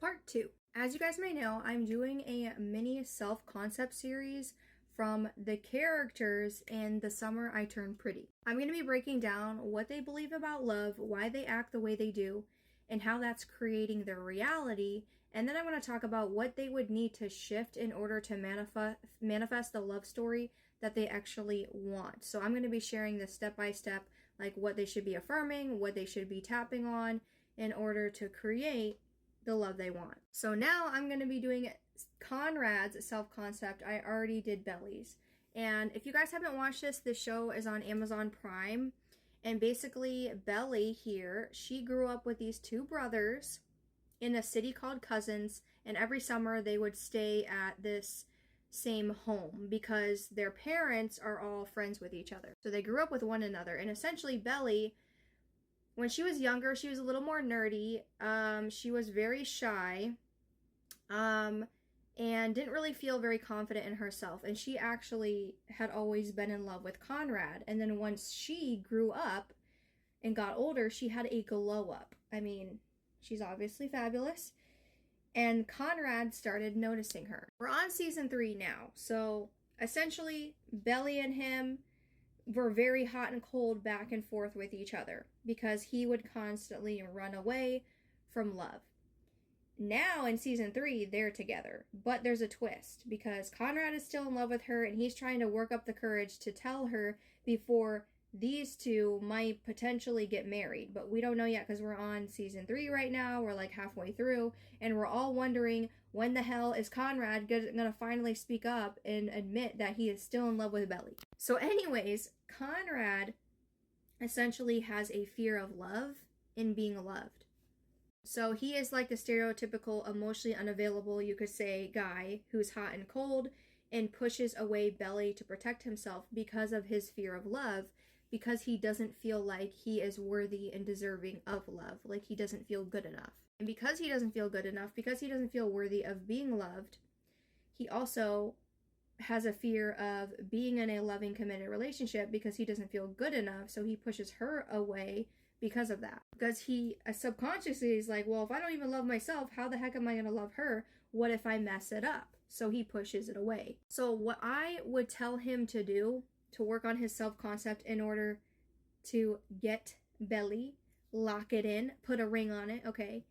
Part 2. As you guys may know, I'm doing a mini self-concept series from the characters in The Summer I Turned Pretty. I'm going to be breaking down what they believe about love, why they act the way they do, and how that's creating their reality. And then I'm going to talk about what they would need to shift in order to manifest the love story that they actually want. So I'm going to be sharing this step by step, like what they should be affirming, what they should be tapping on in order to create the love they want. So now I'm going to be doing Conrad's self-concept. I already did Belly's. And if you guys haven't watched this show is on Amazon Prime. And basically, Belly here, she grew up with these two brothers in a city called Cousins. And every summer they would stay at this same home because their parents are all friends with each other. So they grew up with one another. And essentially, Belly, when she was younger, she was a little more nerdy. She was very shy and didn't really feel very confident in herself. And she actually had always been in love with Conrad. And then once she grew up and got older, she had a glow up. I mean, she's obviously fabulous. And Conrad started noticing her. We're on season 3 now. So essentially, Belly and him were very hot and cold back and forth with each other because he would constantly run away from love. Now in season 3, they're together, but there's a twist because Conrad is still in love with her and he's trying to work up the courage to tell her before these two might potentially get married, but we don't know yet because we're on season 3 right now. We're like halfway through and we're all wondering when the hell is Conrad gonna finally speak up and admit that he is still in love with Belly. So anyways, Conrad essentially has a fear of love in being loved. So he is like the stereotypical emotionally unavailable, you could say, guy who's hot and cold and pushes away Belly to protect himself because of his fear of love, because he doesn't feel like he is worthy and deserving of love, like he doesn't feel good enough. And because he doesn't feel good enough, because he doesn't feel worthy of being loved, he also has a fear of being in a loving, committed relationship because he doesn't feel good enough, so he pushes her away because of that. Because he subconsciously is like, well, if I don't even love myself, how the heck am I going to love her? What if I mess it up? So he pushes it away. So what I would tell him to do to work on his self-concept in order to get Belly, lock it in, put a ring on it, okay,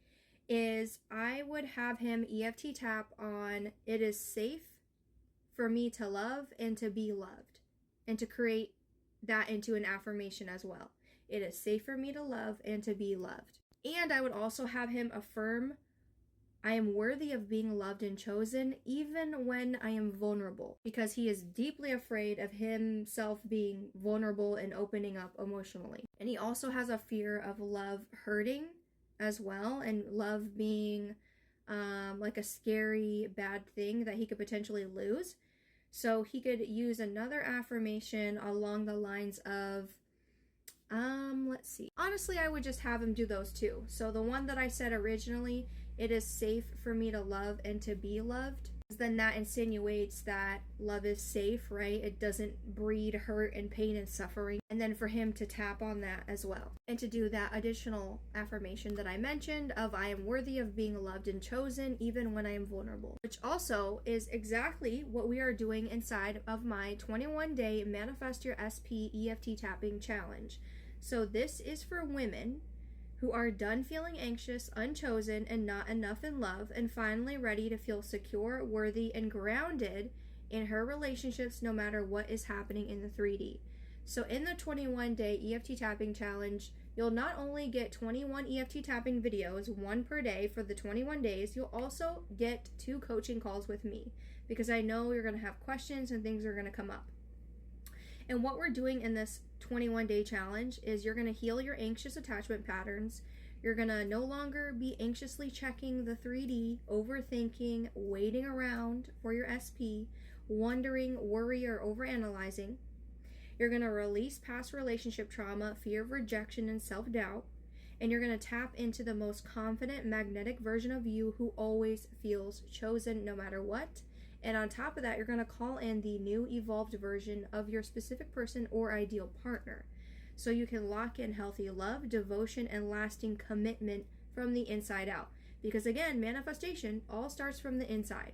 is I would have him EFT tap on it is safe for me to love and to be loved, and to create that into an affirmation as well. It is safe for me to love and to be loved. And I would also have him affirm I am worthy of being loved and chosen even when I am vulnerable, because he is deeply afraid of himself being vulnerable and opening up emotionally. And he also has a fear of love hurting as well, and love being like a scary bad thing that he could potentially lose. So he could use another affirmation along the lines of let's see. Honestly, I would just have him do those two. So the one that I said originally, it is safe for me to love and to be loved, then that insinuates that love is safe, right? It doesn't breed hurt and pain and suffering. And then for him to tap on that as well. And to do that additional affirmation that I mentioned of I am worthy of being loved and chosen even when I am vulnerable. Which also is exactly what we are doing inside of my 21-day Manifest Your SP EFT Tapping Challenge. So this is for women who are done feeling anxious, unchosen, and not enough in love, and finally ready to feel secure, worthy, and grounded in her relationships no matter what is happening in the 3D. So in the 21-day EFT Tapping Challenge, you'll not only get 21 EFT tapping videos, 1 per day for the 21 days, you'll also get 2 coaching calls with me, because I know you're going to have questions and things are going to come up. And what we're doing in this 21-day challenge is you're going to heal your anxious attachment patterns. You're going to no longer be anxiously checking the 3D, overthinking, waiting around for your SP, wondering, worry, or overanalyzing. You're going to release past relationship trauma, fear of rejection, and self-doubt. And you're going to tap into the most confident, magnetic version of you who always feels chosen no matter what. And on top of that, you're going to call in the new evolved version of your specific person or ideal partner. So you can lock in healthy love, devotion, and lasting commitment from the inside out. Because again, manifestation all starts from the inside,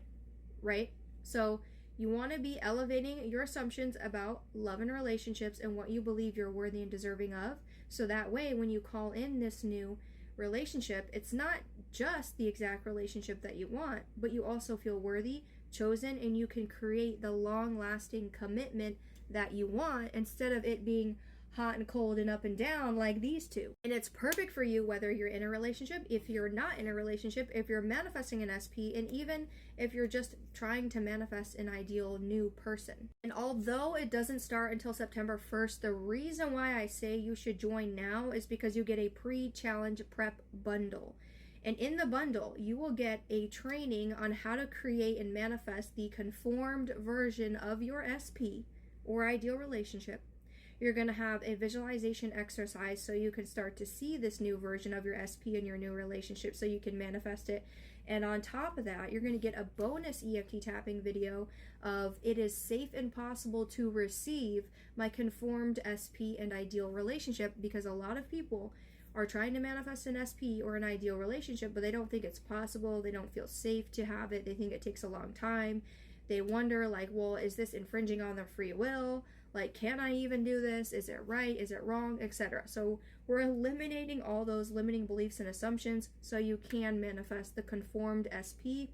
right? So you want to be elevating your assumptions about love and relationships and what you believe you're worthy and deserving of. So that way, when you call in this new relationship, it's not just the exact relationship that you want, but you also feel worthy, chosen, and you can create the long-lasting commitment that you want instead of it being hot and cold and up and down like these two. And it's perfect for you whether you're in a relationship, if you're not in a relationship, if you're manifesting an SP, and even if you're just trying to manifest an ideal new person. And although it doesn't start until September 1st, the reason why I say you should join now is because you get a pre-challenge prep bundle. And in the bundle, you will get a training on how to create and manifest the conformed version of your SP or ideal relationship. You're going to have a visualization exercise so you can start to see this new version of your SP in your new relationship so you can manifest it. And on top of that, you're going to get a bonus EFT tapping video of it is safe and possible to receive my conformed SP and ideal relationship, because a lot of people are trying to manifest an SP or an ideal relationship, but they don't think it's possible. They don't feel safe to have it. They think it takes a long time. They wonder, like, well, is this infringing on their free will? Like, can I even do this? Is it right? Is it wrong? Etc. So we're eliminating all those limiting beliefs and assumptions so you can manifest the conformed SP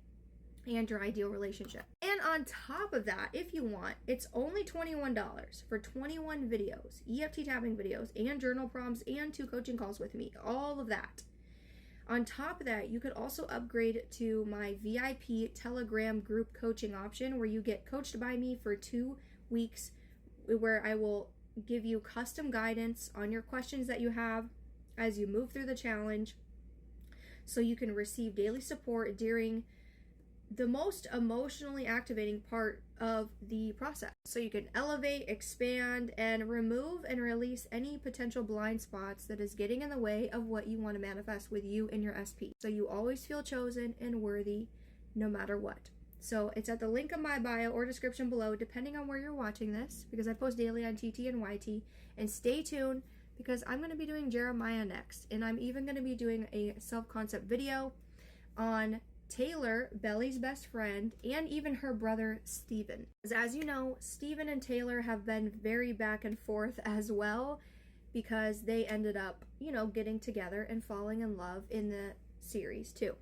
and your ideal relationship. And on top of that, if you want, it's only $21 for 21 videos, EFT tapping videos, and journal prompts, and 2 coaching calls with me, all of that. On top of that, you could also upgrade to my VIP Telegram group coaching option, where you get coached by me for 2 weeks, where I will give you custom guidance on your questions that you have as you move through the challenge, so you can receive daily support during the most emotionally activating part of the process. So you can elevate, expand, and remove and release any potential blind spots that is getting in the way of what you want to manifest with you and your SP. So you always feel chosen and worthy no matter what. So it's at the link in my bio or description below, depending on where you're watching this, because I post daily on TT and YT. And stay tuned, because I'm going to be doing Jeremiah next. And I'm even going to be doing a self-concept video on Taylor, Belly's best friend, and even her brother, Steven. As you know, Steven and Taylor have been very back and forth as well, because they ended up, getting together and falling in love in the series too.